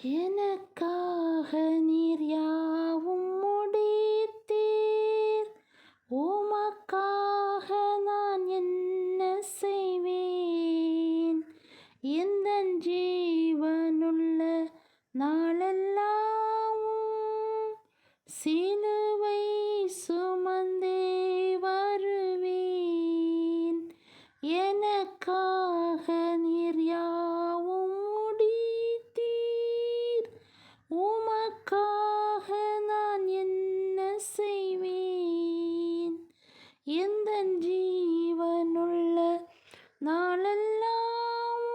எனக்காக நீர் யாவும் முடித்தீர். உமக்காக நான் என்ன செய்வேன்? எந்தன் ஜீவனுள்ள நாளெல்லாம் சிலுவை சுமந்தே வருவேன். எனக்காக நீர் யாவும் முடித்தீர். உமக்காக நான் என்ன செய்வேன்? எந்தன் ஜீவனுள்ள நாளெல்லாம்